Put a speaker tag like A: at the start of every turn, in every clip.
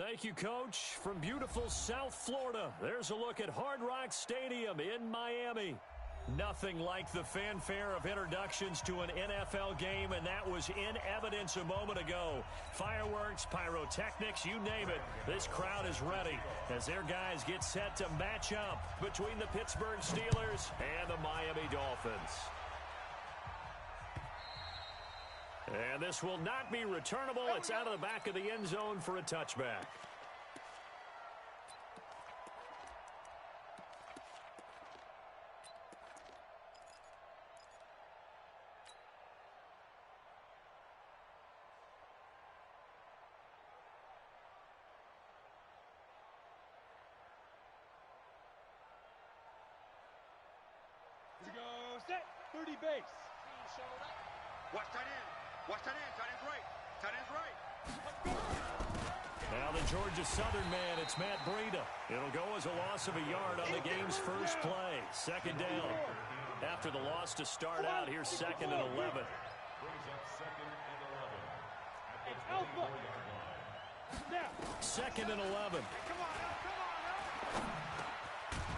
A: Thank you, Coach. From beautiful South Florida, there's a look at Hard Rock Stadium in Miami. Nothing like the fanfare of introductions to an NFL game, and that was in evidence a moment ago. Fireworks, pyrotechnics, you name it. This crowd is ready as their guys get set to match up between the Pittsburgh Steelers and the Miami Dolphins. And this will not be returnable. It's out of the back of the end zone for a touchback.
B: Here we go, set, 30 base.
C: Watch tight end. Watch tight end. Tight end's right. Tight end's right.
A: Now the Georgia Southern man, it's Matt Breida. It'll go as a loss of a yard on the game's first play. Second down. After the loss to start out, here's 2nd and 11.
B: Brings up 2nd and 11. Alpha. Snap.
A: 2nd and 11.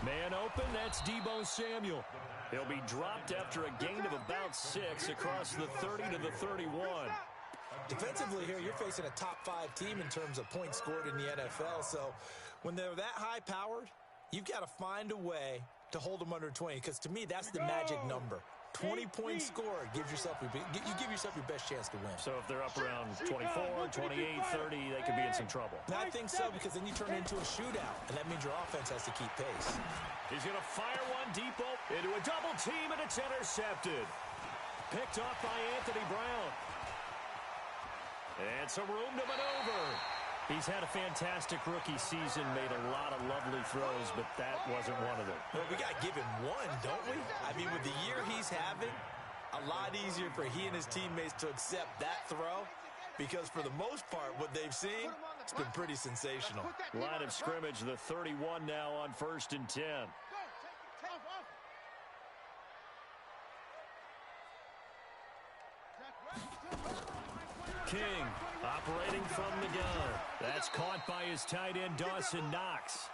A: Man open, that's Deebo Samuel. He'll be dropped after a gain of about 6 across the 30 to the 31.
D: Defensively here, you're facing a top-5 team in terms of points scored in the NFL. So when they're that high-powered, you've got to find a way to hold them under 20. Because to me, that's the magic number. 20-point score gives yourself you give yourself your best chance to win.
A: So if they're up around 24, 28, 30, they could be in some trouble.
D: And I think so, because then you turn it into a shootout, and that means your offense has to keep pace.
A: He's going to fire one deep into a double team, and it's intercepted. Picked off by Anthony Brown. And some room to maneuver. He's had a fantastic rookie season, made a lot of lovely throws, but that wasn't one of them.
D: Well, we got to give him one, don't we? I mean, with the year he's having, a lot easier for he and his teammates to accept that throw, because for the most part, what they've seen, it's been pretty sensational.
A: Line of scrimmage, the 31 now on 1st and 10. King operating from the gun. That's caught by his tight end, Dawson Knox.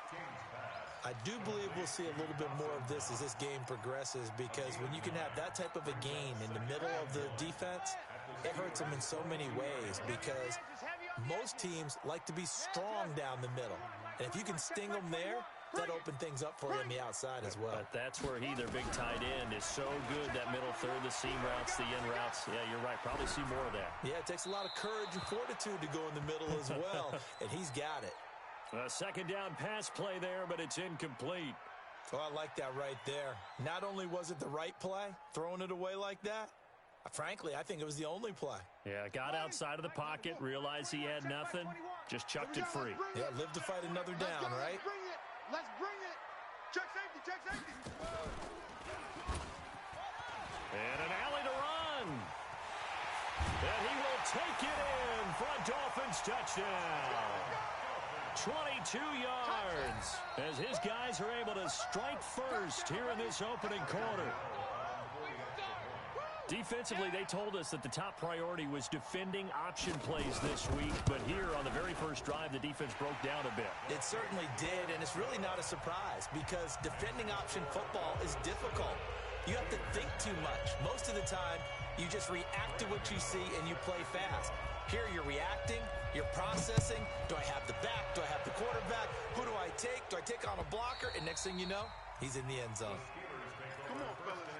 D: I do believe we'll see a little bit more of this as this game progresses, because when you can have that type of a gain in the middle of the defense, it hurts them in so many ways, because most teams like to be strong down the middle. And if you can sting them there, that opened things up for you on the outside as well.
A: But that's where he, their big tight end, is so good, that middle third, the seam routes, the in routes. Yeah, you're right. Probably see more of that.
D: Yeah, it takes a lot of courage and fortitude to go in the middle as well, and he's got it.
A: A second down pass play there, but it's incomplete.
D: Oh, I like that right there. Not only was it the right play, throwing it away like that, frankly, I think it was the only play.
A: Yeah, got outside of the pocket, realized he had nothing, just chucked it free.
D: Yeah, live to fight another down, right?
C: Let's bring it. Check safety, check safety.
A: And an alley to run. And he will take it in for a Dolphins touchdown. 22 yards as his guys are able to strike first here in this opening quarter. Defensively, they told us that the top priority was defending option plays this week, but here on the very first drive, the defense broke down a bit.
D: It certainly did, and it's really not a surprise, because defending option football is difficult. You have to think too much. Most of the time, you just react to what you see and you play fast. Here you're reacting, you're processing. Do I have the back? Do I have the quarterback? Who do I take? Do I take on a blocker? And next thing you know, he's in the end zone.
C: Come on, fellas.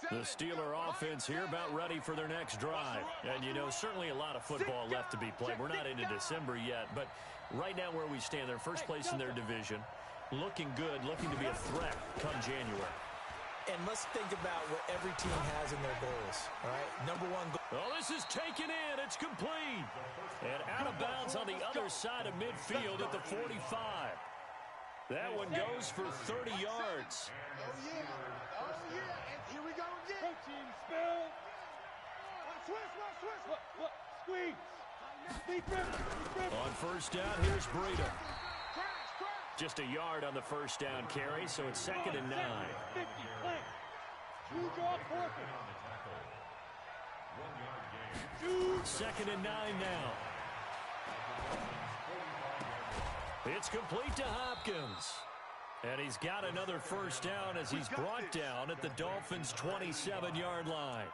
A: The Steeler offense here about ready for their next drive. And, you know, certainly a lot of football left to be played. We're not into December yet, but right now where we stand, they're first place in their division, looking good, looking to be a threat come January.
D: And let's think about what every team has in their goals, all right? Number one goal.
A: Oh, this is taken in. It's complete. And out of bounds on the other side of midfield at the 45. That one goes for 30 yards.
C: Oh, yeah. Oh, yeah. And here we go again.
E: Coaching spell.
C: Switch.
E: Look. Squeeze.
A: On first down, here's Breida. Just a yard on the first down carry, so it's 2nd and 9.
E: 50, play. Two draw, forfeit.
A: 2nd and 9 now. It's complete to Hopkins. And he's got another first down as he's brought down at the Dolphins' 27-yard line.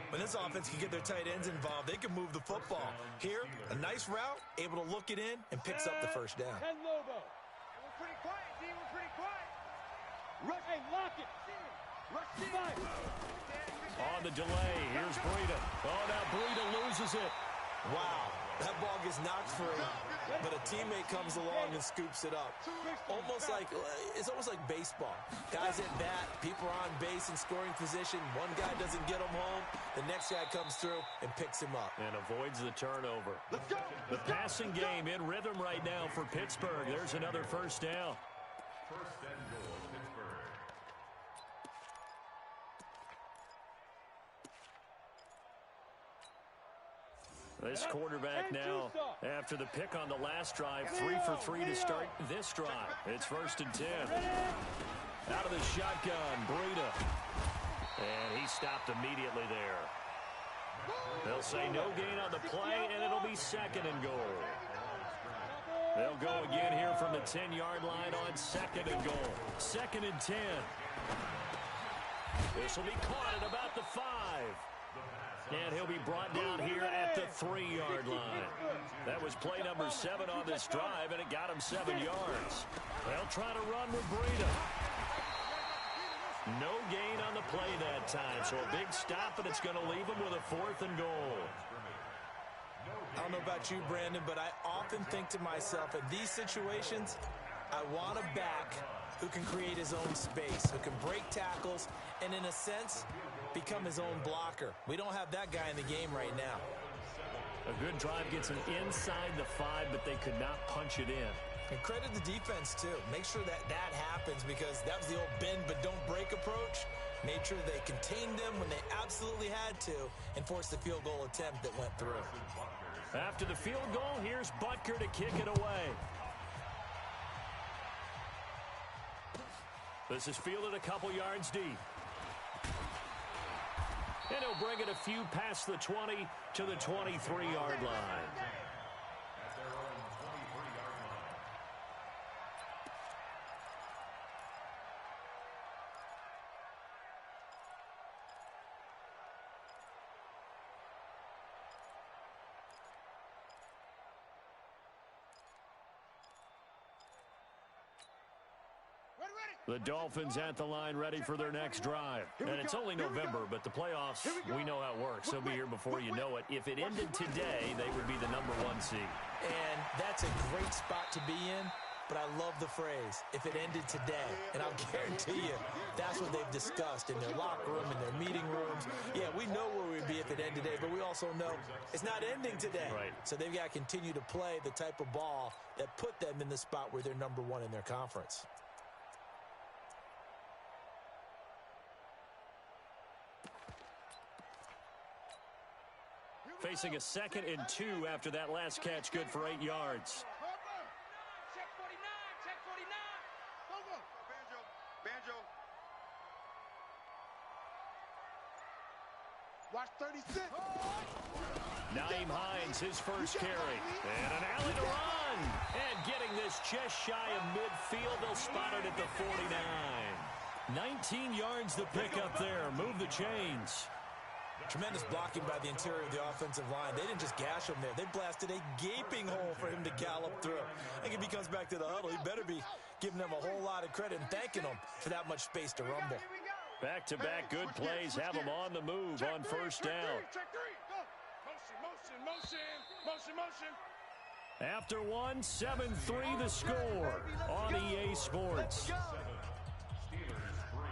D: When this offense can get their tight ends involved, they can move the football. Here, a nice route, able to look it in, and picks up the first down.
E: Ken Lobo.
C: We're pretty quiet, D. We're pretty quiet.
E: Rush, hey, lock it.
C: Rush,
E: Five.
A: On the delay, here's Breida. Oh, now Breida loses it.
D: Wow, that ball gets knocked free, but a teammate comes along and scoops it up. It's almost like baseball. Guys at bat, people are on base in scoring position. One guy doesn't get him home. The next guy comes through and picks him up.
A: And avoids the turnover.
C: Let's go.
A: The passing game in rhythm right now for Pittsburgh. There's another first down.
B: First and goal, Pittsburgh.
A: This quarterback now, after the pick on the last drive, 3 for 3 to start this drive. It's 1st and 10. Out of the shotgun, Breida. And he stopped immediately there. They'll say no gain on the play, and it'll be 2nd and goal. They'll go again here from the 10-yard line on 2nd and goal. 2nd and 10. This will be caught at about the 5. And he'll be brought down here at the 3-yard line. That was play number 7 on this drive, and it got him 7 yards. They'll try to run with Breida. No gain on the play that time, so a big stop, and it's going to leave him with a 4th and goal.
D: I don't know about you, Brandon, but I often think to myself, in these situations, I want a back who can create his own space, who can break tackles, and in a sense, become his own blocker. We don't have that guy in the game right now.
A: A good drive gets him inside the 5, but they could not punch it in.
D: And credit the defense, too. Make sure that happens, because that was the old bend but don't break approach. Made sure they contained them when they absolutely had to and forced the field goal attempt that went through.
A: After the field goal, here's Butker to kick it away. This is fielded a couple yards deep. And he'll bring it a few past the 20 to the 23-yard line.
B: At their own 23-yard line.
A: The Dolphins at the line ready for their next drive. And it's only November, but the playoffs, we know how it works. They'll be here before you know it. If it ended today, they would be the number 1 seed.
D: And that's a great spot to be in, but I love the phrase, if it ended today. And I'll guarantee you, that's what they've discussed in their locker room, in their meeting rooms. Yeah, we know where we'd be if it ended today, but we also know it's not ending today.
A: Right.
D: So they've got to continue to play the type of ball that put them in the spot where they're number 1 in their conference.
A: Facing a 2nd and 2 after that last catch, good for 8 yards.
C: Check 49. Check 49. Go. Banjo. Watch 36.
A: Naeem Hines, his first carry. And an alley to run. And getting this just shy of midfield. They'll spot it at the 49. 19 yards to pick up there. Move the chains.
D: Tremendous blocking by the interior of the offensive line. They didn't just gash him there. They blasted a gaping hole for him to gallop through. I think if he comes back to the huddle, he better be giving them a whole lot of credit and thanking them for that much space to rumble.
A: Back-to-back good plays have them on the move on first down.
C: Check 3. Go. Motion.
A: After one, 7-3 the score on EA Sports.
B: Steelers 3.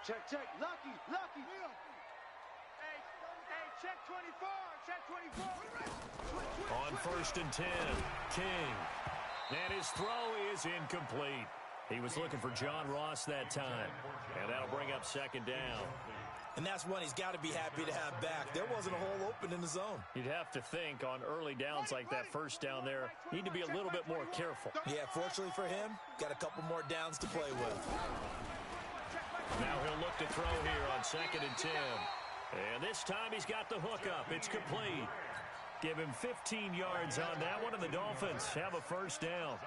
C: Check, check. Lucky, lucky.
E: Hey, check 24. Check 24.
A: On 1st and 10, King. And his throw is incomplete. He was looking for John Ross that time. And that'll bring up 2nd down.
D: And that's one he's got to be happy to have back. There wasn't a hole open in the zone.
A: You'd have to think on early downs like that 1st down there, need to be a little bit more careful.
D: Yeah, fortunately for him, got a couple more downs to play with.
A: Now he'll look to throw here on 2nd and 10. And this time he's got the hook up. It's complete. Give him 15 yards on that one, and the Dolphins have a 1st down.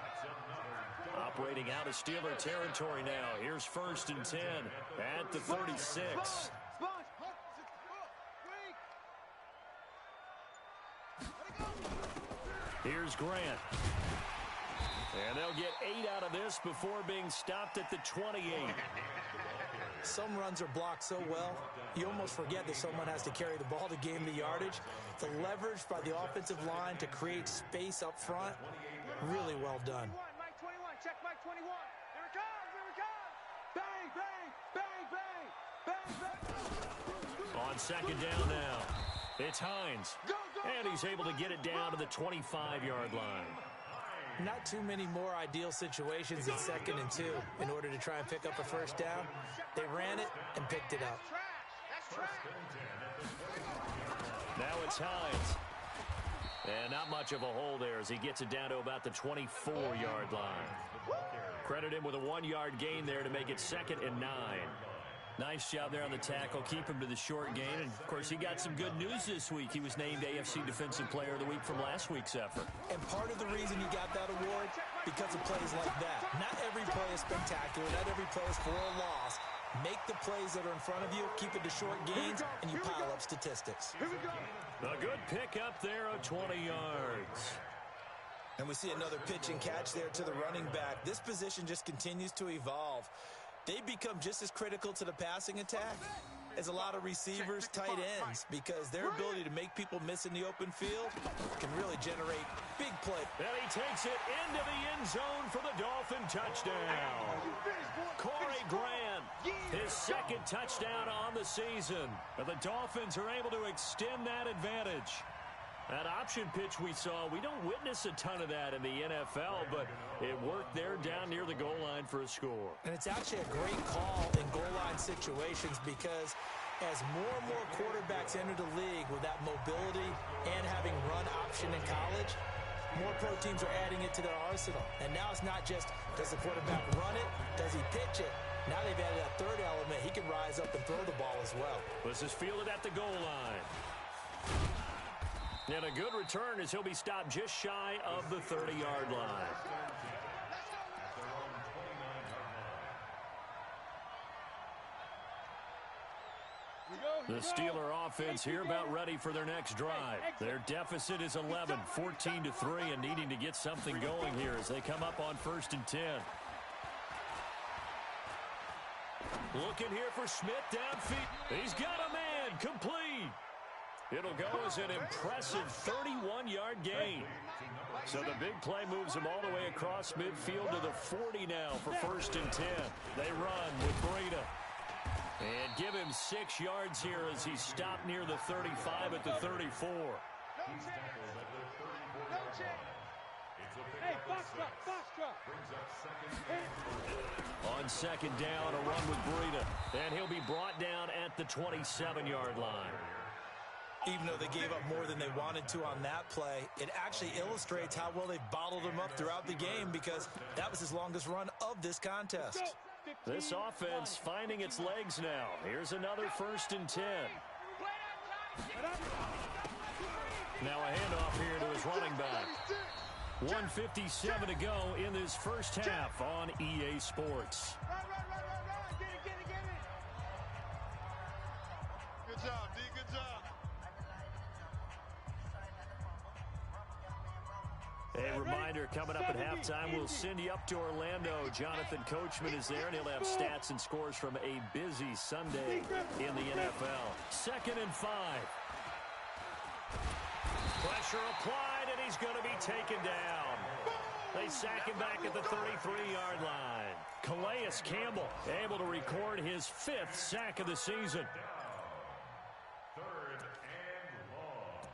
A: Operating out of Steeler territory now. Here's 1st and 10 at the 36. Here's Grant. And they'll get 8 out of this before being stopped at the 28.
D: Some runs are blocked so well, you almost forget that someone has to carry the ball to gain the yardage. The leverage by the offensive line to create space up front, really well done.
E: Mike 21, check Mike 21. Here it comes, here it comes. Bang, bang, bang, bang, bang, bang.
A: On 2nd down now, it's Hines. And he's able to get it down to the 25-yard line.
D: Not too many more ideal situations in 2nd and 2 in order to try and pick up a 1st down. They ran it and picked it up.
E: That's trash.
A: Now it's Hines. And not much of a hole there as he gets it down to about the 24-yard line. Credit him with a 1-yard gain there to make it 2nd and 9. Nice job there on the tackle. Keep him to the short gain. And, of course, he got some good news this week. He was named AFC Defensive Player of the Week from last week's effort.
D: And part of the reason he got that award, because of plays like that. Not every play is spectacular. Not every play is for a loss. Make the plays that are in front of you, keep it to short gains, and you pile up statistics.
E: Here we go.
A: A good pick up there of 20 yards.
D: And we see another pitch and catch there to the running back. This position just continues to evolve. They become just as critical to the passing attack as a lot of receivers, tight ends, because their ability to make people miss in the open field can really generate big play.
A: And he takes it into the end zone for the Dolphin touchdown. Corey Grant, his 2nd touchdown on the season. And the Dolphins are able to extend that advantage. That option pitch we saw, we don't witness a ton of that in the NFL, but it worked there down near the goal line for a score.
D: And it's actually a great call in goal line situations because as more and more quarterbacks enter the league with that mobility and having run option in college, more pro teams are adding it to their arsenal. And now it's not just, does the quarterback run it? Does he pitch it? Now they've added that 3rd element. He can rise up and throw the ball as well.
A: This is fielded at the goal line. And a good return as he'll be stopped just shy of the 30-yard line. The Steeler offense here about ready for their next drive. Their deficit is 11, 14-3, and needing to get something going here as they come up on 1st and 10. Looking here for Smith downfield. He's got a man, complete. It'll go as an impressive 31-yard gain. So the big play moves him all the way across midfield to the 40 now for 1st and 10. They run with Breida. And give him 6 yards here as he's stopped near the 35 at the 34.
E: Hey, box truck.
A: On 2nd down, a run with Breida. And he'll be brought down at the 27-yard line.
D: Even though they gave up more than they wanted to on that play, it actually illustrates how well they've bottled him up throughout the game because that was his longest run of this contest.
A: This offense finding its legs now. Here's another 1st and 10. Now a handoff here to his running back. 1:57 to go in this first half on EA Sports.
E: Get it.
C: Good job, D. Good job.
A: A reminder, coming up at halftime, we'll send you up to Orlando. Jonathan Coachman is there, and he'll have stats and scores from a busy Sunday in the NFL. 2nd and 5. Pressure applied, and he's going to be taken down. They sack him back at the 33-yard line. Calais Campbell able to record his 5th sack of the season.
B: Third and long.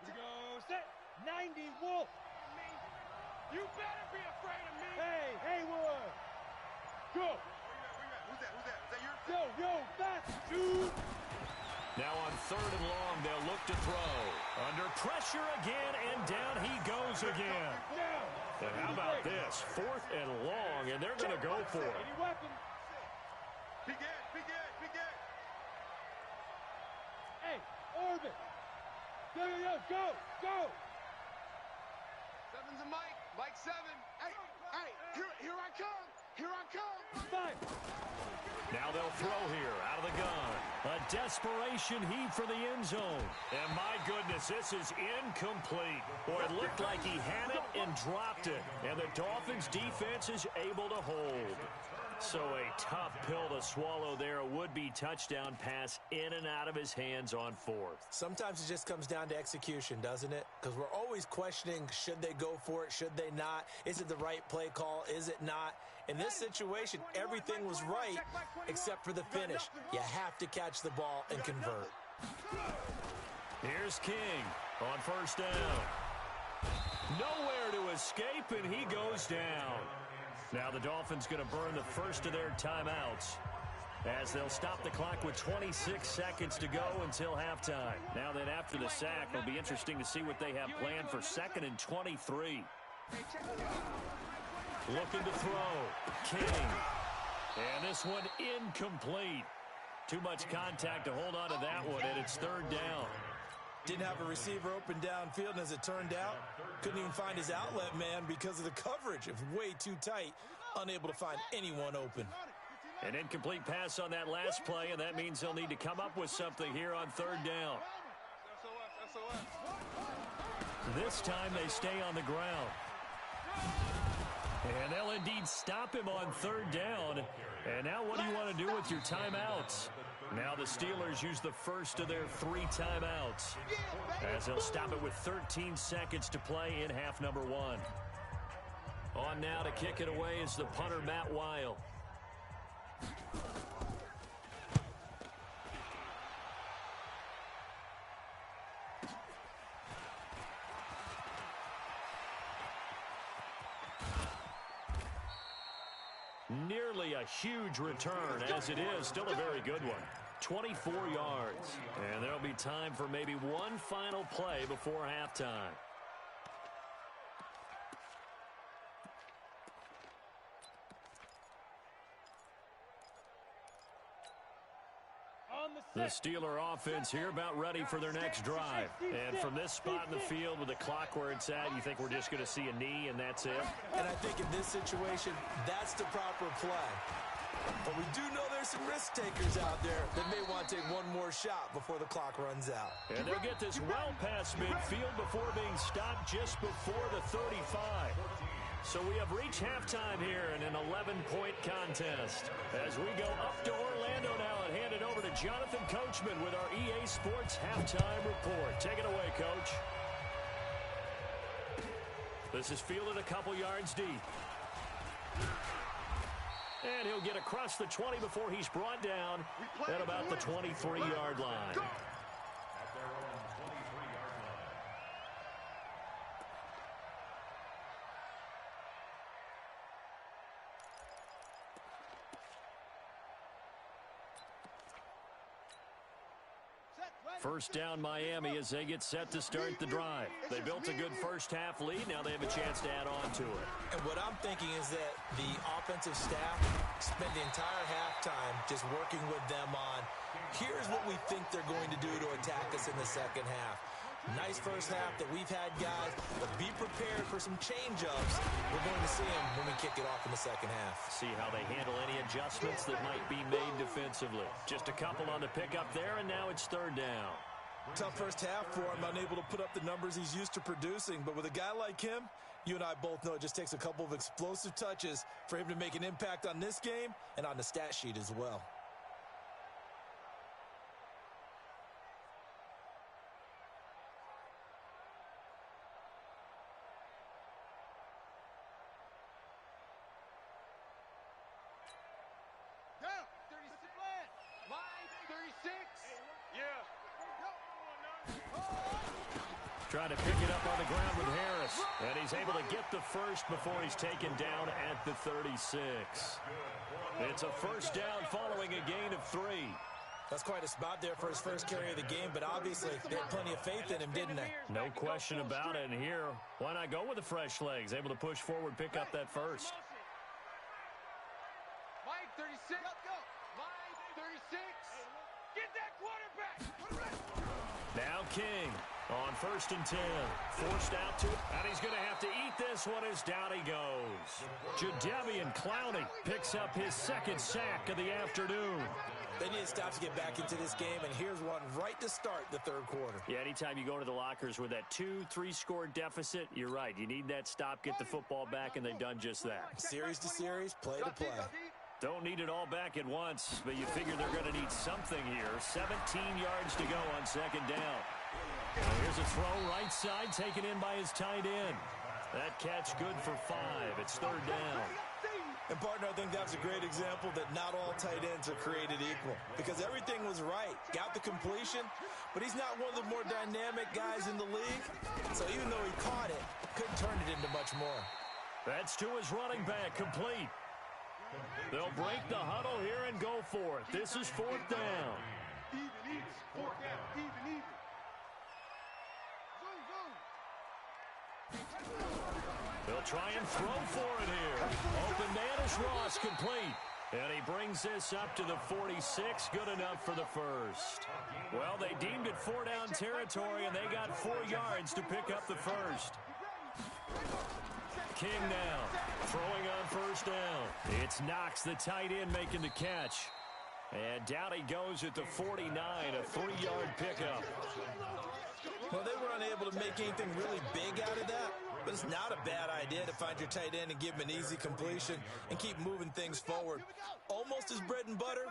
E: We go set 90 Wolf. You better be afraid of me. Hey, Haywood. Go.
C: Who's that? Is that yours?
E: Yo, fast, dude.
A: Now on 3rd and long, they'll look to throw. Under pressure again, and down he goes again.
E: Now.
A: And how about this? 4th and long, and they're going to go for it.
E: Any weapons?
C: Big Ed.
E: Hey, Orbit. Yo, go.
C: Seven's a Mike. Mike 7. Hey, here I come.
E: Fine.
A: Now they'll throw here out of the gun. A desperation heave for the end zone. And my goodness, this is incomplete. Boy, it looked like he had it and dropped it. And the Dolphins defense is able to hold. So a tough pill to swallow there. A would-be touchdown pass in and out of his hands on 4th.
D: Sometimes it just comes down to execution, doesn't it? Because we're always questioning, should they go for it, should they not? Is it the right play call, is it not? In this situation, everything was right except for the finish. You have to catch the ball and convert.
A: Here's King on 1st down. Nowhere to escape, and he goes down. Now the Dolphins going to burn the first of their timeouts as they'll stop the clock with 26 seconds to go until halftime. Now then, after the sack, it'll be interesting to see what they have planned for 2nd and 23. Looking to throw. King. And this one incomplete. Too much contact to hold on to that one, and it's 3rd down.
D: Didn't have a receiver open downfield, and as it turned out, couldn't even find his outlet man because of the coverage. It was way too tight, unable to find anyone open.
A: An incomplete pass on that last play, and that means they'll need to come up with something here on 3rd down. This time they stay on the ground. And they'll indeed stop him on 3rd down. And now what do you want to do with your timeouts? Now the Steelers use the first of their 3 timeouts as they'll stop it with 13 seconds to play in half number 1. On now to kick it away is the punter, Matt Weil. Nearly a huge return, as it is still a very good one. 24 yards. And there'll be time for maybe one final play before halftime. The Steeler offense here about ready for their next drive. And from this spot in the field with the clock where it's at, you think we're just going to see a knee and that's it?
D: And I think in this situation, that's the proper play. But we do know there's some risk takers out there that may want to take one more shot before the clock runs out.
A: And they'll get this well past midfield before being stopped just before the 35. So we have reached halftime here in an 11-point contest. As we go up to Orlando now and hand it over to Jonathan Coachman with our EA Sports Halftime Report. Take it away, Coach. This is fielded a couple yards deep. And he'll get across the 20 before he's brought down at about the 23-yard line.
B: At their own 23-yard line.
A: First down Miami as they get set to start the drive. They built a good first-half lead. Now they have a chance to add on to it.
D: And what I'm thinking is that the offensive staff spent the entire halftime just working with them on, here's what we think they're going to do to attack us in the second half. Nice first half that we've had, guys, but be prepared for some change-ups. We're going to see them when we kick it off in the second half.
A: See how they handle any adjustments that might be made defensively. Just a couple on the pickup there, and now it's third down.
D: Tough first half for him, unable to put up the numbers he's used to producing, but with a guy like him, You and I both know it just takes a couple of explosive touches for him to make an impact on this game and on the stat sheet as well.
A: Trying to pick it up on the ground with Harris. And he's able to get the first before he's taken down at the 36. It's a first down following a gain of 3.
D: That's quite a spot there for his first carry of the game, but obviously they had plenty of faith in him, didn't they?
A: No question about it. And here, why not go with the fresh legs? Able to push forward, pick up that first.
E: Mike, 36. Mike, 36. Get that quarterback.
A: Now King on 1st and 10. Forced out to it. And he's going to have to eat this one as down he goes. Jadeveon Clowney picks up his second sack of the afternoon.
D: They need to stop to get back into this game, and here's one right to start the third quarter.
A: Yeah, anytime you go to the lockers with that 2-3 score deficit, you're right. You need that stop, get the football back, and they've done just that.
D: Series to series, play to play.
A: Don't need it all back at once, but you figure they're going to need something here. 17 yards to go on second down. Here's a throw right side taken in by his tight end. That catch good for 5. It's third down.
D: And, partner, I think that's a great example that not all tight ends are created equal because everything was right. Got the completion, but he's not one of the more dynamic guys in the league. So even though he caught it, couldn't turn it into much more.
A: That's to his running back, complete. They'll break the huddle here and go for it. This is fourth down.
E: Even. Fourth down. Even.
A: They'll try and throw for it here. Open man is Ross, complete. And he brings this up to the 46. Good enough for the first. Well, they deemed it 4-down territory, and they got 4 yards to pick up the first. King now throwing on first down. It's Knox, the tight end, making the catch. And down he goes at the 49, a 3-yard pickup.
D: Well, they were unable to make anything really big out of that, but it's not a bad idea to find your tight end and give him an easy completion and keep moving things forward. Almost as bread and butter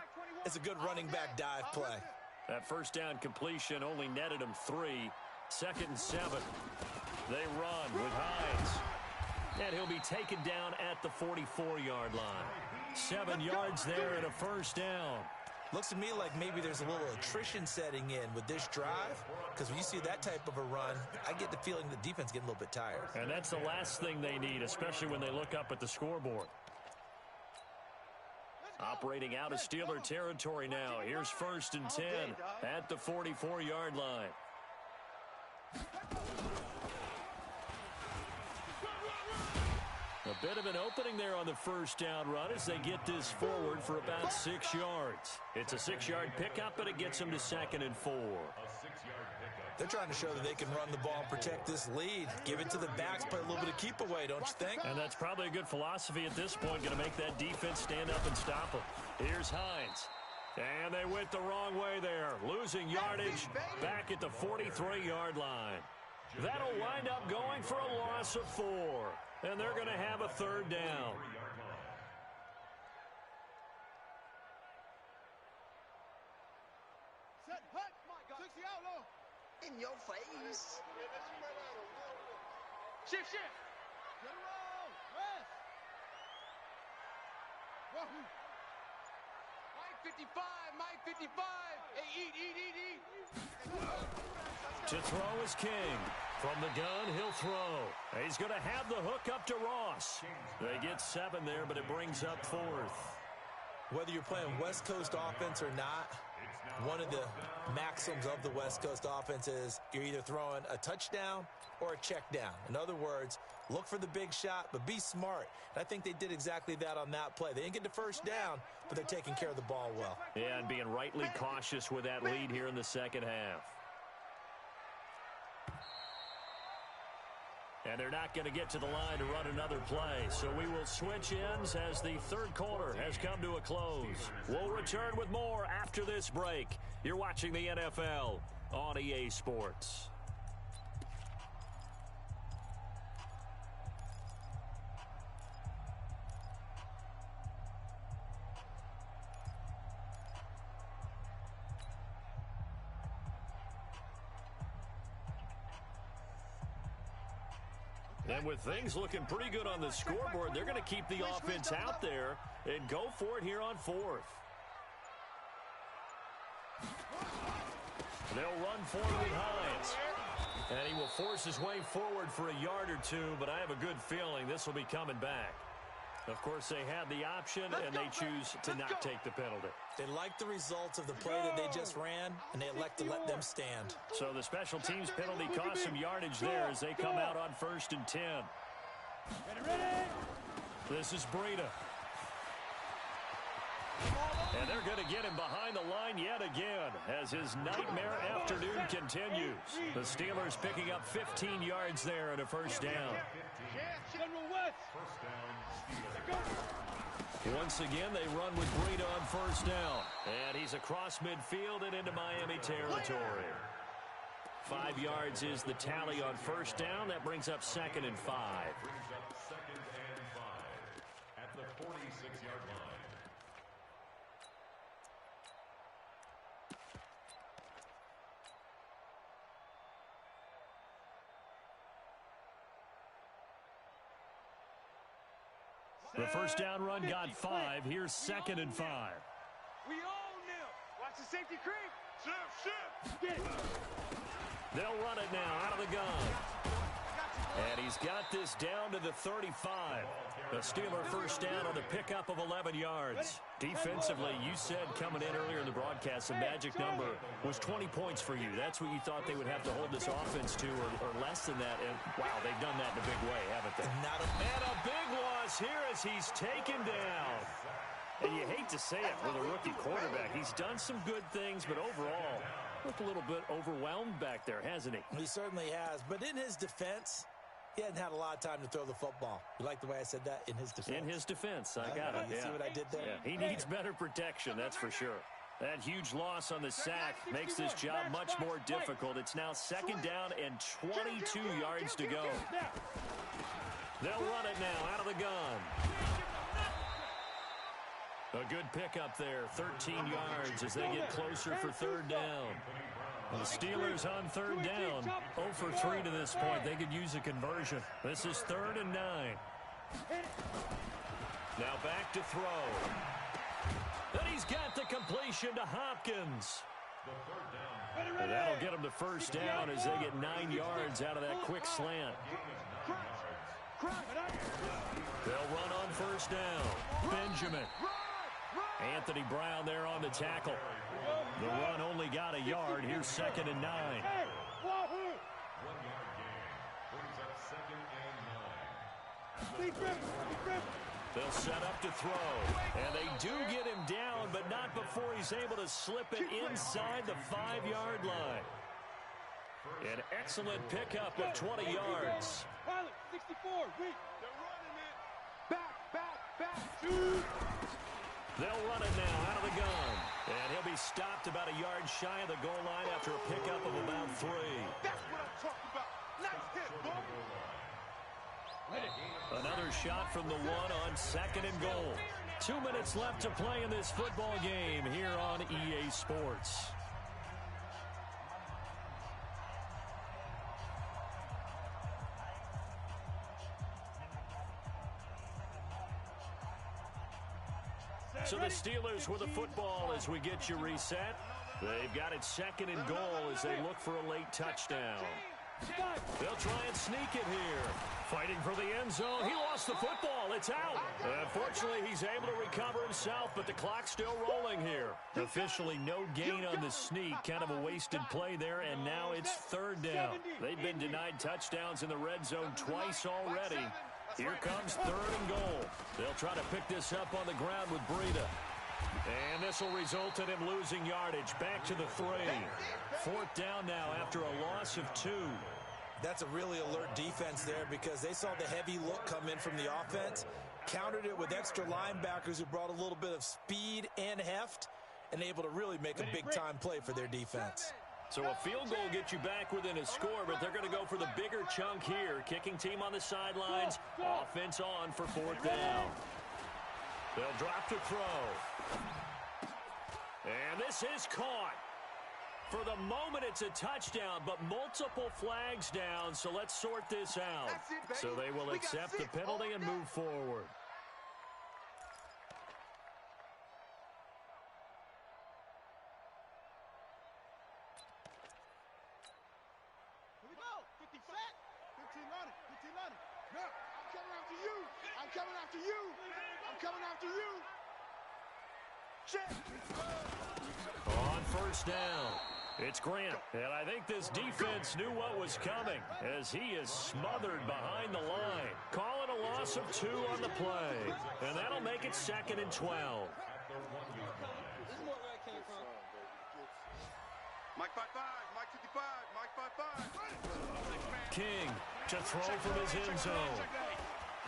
D: as a good running back dive play.
A: That first down completion only netted him 3. 2nd and 7. They run with Hines. And he'll be taken down at the 44-yard line. 7 yards there and a first down.
D: Looks to me like maybe there's a little attrition setting in with this drive, because when you see that type of a run, I get the feeling the defense getting a little bit tired.
A: And that's the last thing they need, especially when they look up at the scoreboard. Operating out of Steeler territory now. Here's 1st and 10 at the 44-yard line. A bit of an opening there on the first down run as they get this forward for about 6 yards. It's a 6-yard pickup, but it gets them to 2nd and 4.
D: They're trying to show that they can run the ball and protect this lead. Give it to the backs, play a little bit of keep away, don't you think?
A: And that's probably a good philosophy at this point, going to make that defense stand up and stop them. Here's Hines. And they went the wrong way there, losing yardage back at the 43-yard line. That'll wind up going for a loss of 4. And they're going to have a third down.
E: Set, hut, 60 out low.
F: In your face.
E: Shift. Get around. Rest. Wahoo. Mike 55. Hey, eat.
A: To throw is King. From the gun, he'll throw. He's going to have the hook up to Ross. They get 7 there, but it brings up 4th.
D: Whether you're playing West Coast offense or not, one of the maxims of the West Coast offense is you're either throwing a touchdown or a check down. In other words, look for the big shot, but be smart. And I think they did exactly that on that play. They didn't get the first down, but they're taking care of the ball well.
A: Yeah, and being rightly cautious with that lead here in the second half. And they're not going to get to the line to run another play. So we will switch ends as the third quarter has come to a close. We'll return with more after this break. You're watching the NFL on EA Sports. And with things looking pretty good on the scoreboard, they're going to keep the offense out there and go for it here on fourth. They'll run for it with Hines. And he will force his way forward for a yard or two, but I have a good feeling this will be coming back. Of course, they had the option, and they choose to not take the penalty.
D: They like the results of the play that they just ran, and they elect to let them stand.
A: So the special teams penalty cost some yardage there as they come out on 1st and 10. This is Breida. And they're going to get him behind the line yet again as his nightmare afternoon continues. The Steelers picking up 15 yards there and a first down. Once again, they run with Breida on first down. And he's across midfield and into Miami territory. 5 yards is the tally on first down. That brings up 2nd and 5.
B: Brings up 2nd and 5 at the 46-yard line.
A: The first down run got 5. Here's 2nd and 5.
E: We all knew. Watch the safety creep. Shift.
A: They'll run it now out of the gun. And he's got this down to the 35. The Steeler first down on the pickup of 11 yards. Defensively, you said coming in earlier in the broadcast, the magic number was 20 points for you. That's what you thought they would have to hold this offense to, or less than that. And, wow, they've done that in a big way, haven't they? And a big loss here as he's taken down. And you hate to say it with a rookie quarterback. He's done some good things, but overall, looked a little bit overwhelmed back there, hasn't he?
D: He certainly has. But in his defense, he hadn't had a lot of time to throw the football. You like the way I said that? In his defense.
A: In his defense. I got it.
D: You see what I did there?
A: Yeah, he needs better protection, that's for sure. That huge loss on the sack makes this job much more difficult. It's now 2nd down and 22 yards to go. They'll run it now out of the gun. A good pickup there, 13 yards as they get closer for 3rd down. The Steelers on 3rd down, 0 for 3 to this point. They could use a conversion. This is 3rd and 9. Now back to throw. And he's got the completion to Hopkins. And that'll get him to first down as they get 9 yards out of that quick slant. They'll run on first down. Benjamin. Anthony Brown there on the tackle. The run only got a yard. Here's 2nd and 9.
B: 1 yard gain. Brings up 2nd and 9.
A: They'll set up to throw. And they do get him down, but not before he's able to slip it inside the 5-yard line. An excellent pickup of 20 yards.
E: 64, weak. They're running it. Back.
A: They'll run it now out of the gun. And he'll be stopped about a yard shy of the goal line after a pickup of about 3.
E: That's what I'm talking about. Nice hit, boy.
A: Another shot from the 1 on 2nd and goal. 2 minutes left to play in this football game here on EA Sports. So the Steelers with the football as we get you reset. They've got it 2nd and goal as they look for a late touchdown. They'll try and sneak it here. Fighting for the end zone. He lost the football. It's out. Unfortunately, he's able to recover himself, but the clock's still rolling here. Officially no gain on the sneak. Kind of a wasted play there, and now it's 3rd down. They've been denied touchdowns in the red zone twice already. Here comes 3rd and goal. They'll try to pick this up on the ground with Breida. And this will result in him losing yardage. Back to the 3. 4th down now after a loss of 2.
D: That's a really alert defense there because they saw the heavy look come in from the offense, countered it with extra linebackers who brought a little bit of speed and heft, and able to really make a big-time play for their defense.
A: So a field goal gets you back within a score, but they're going to go for the bigger chunk here. Kicking team on the sidelines. Offense on for 4th down. They'll drop to throw. And this is caught. For the moment, it's a touchdown, but multiple flags down, so let's sort this out. So they will accept the penalty and move forward.
E: Here we go. 50 set. 15 on it. 15 on it. No, I'm coming after you. I'm coming after you. I'm coming after you. Check.
A: On first down, it's Grant. And I think this defense knew what was coming as he is smothered behind the line. Calling a loss of 2 on the play. And that'll make it 2nd and 12.
C: Mike 5-5, Mike 55, Mike 5-5.
A: King to throw from his end zone.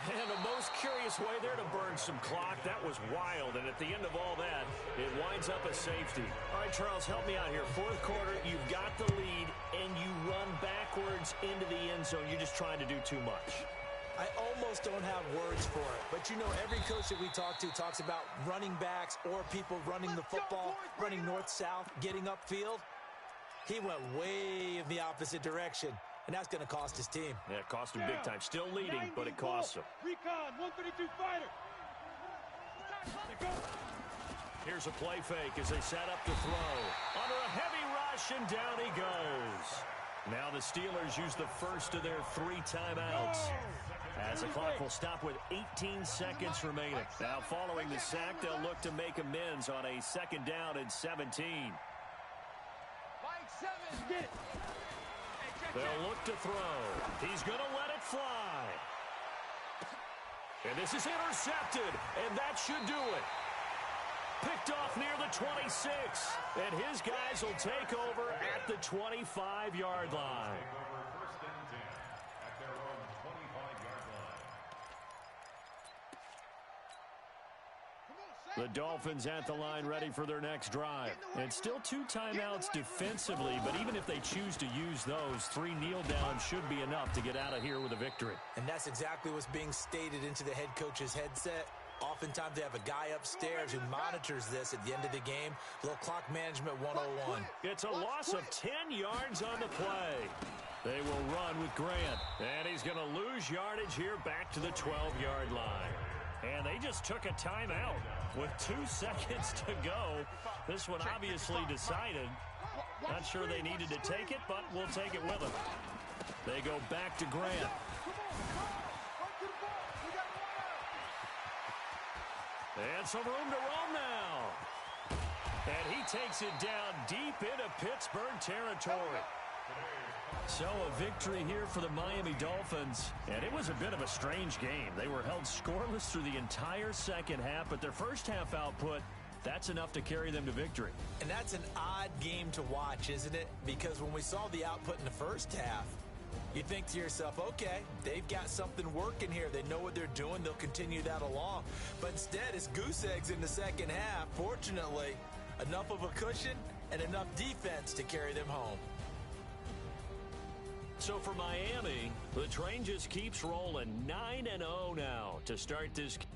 A: And the most curious way there to burn some clock. That was wild. And at the end of all that, it winds up a safety. All right, Charles, help me out here. Fourth quarter, you've got the lead, and you run backwards into the end zone. You're just trying to do too much.
D: I almost don't have words for it. But, you know, every coach that we talk to talks about running backs or people running the football, running north-south, getting upfield. He went way in the opposite direction, and that's going to cost his team.
A: Yeah, it cost him big time. Still leading, but it costs him.
E: Recon, 132 fighter.
A: Here's a play fake as they set up to throw. Under a heavy rush, and down he goes. Now the Steelers use the first of their 3 timeouts. As the clock will stop with 18 seconds remaining. Now following the sack, they'll look to make amends on a 2nd down and 17.
E: Get it.
A: They'll look to throw. He's going to let it fly. And this is intercepted, and that should do it. Picked off near the 26, and his guys will take over at the 25-yard line.
B: First and 10 at their own 25-yard line.
A: The Dolphins at the line ready for their next drive. And still 2 timeouts defensively, but even if they choose to use those, 3 kneel downs should be enough to get out of here with a victory.
D: And that's exactly what's being stated into the head coach's headset. Oftentimes they have a guy upstairs who monitors this at the end of the game. Little clock management 101.
A: It's a loss of 10 yards on the play. They will run with Grant. And he's going to lose yardage here back to the 12-yard line. And they just took a timeout with 2 seconds to go. This one obviously decided. Not sure they needed to take it, but we'll take it with them. They go back to Grant. And some room to roam now. And he takes it down deep into Pittsburgh territory. So a victory here for the Miami Dolphins. And it was a bit of a strange game. They were held scoreless through the entire second half, but their first half output, that's enough to carry them to victory.
D: And that's an odd game to watch, isn't it? Because when we saw the output in the first half, you think to yourself, okay, they've got something working here. They know what they're doing. They'll continue that along. But instead, it's goose eggs in the second half. Fortunately, enough of a cushion and enough defense to carry them home.
A: So for Miami, the train just keeps rolling 9-0 now to start this game.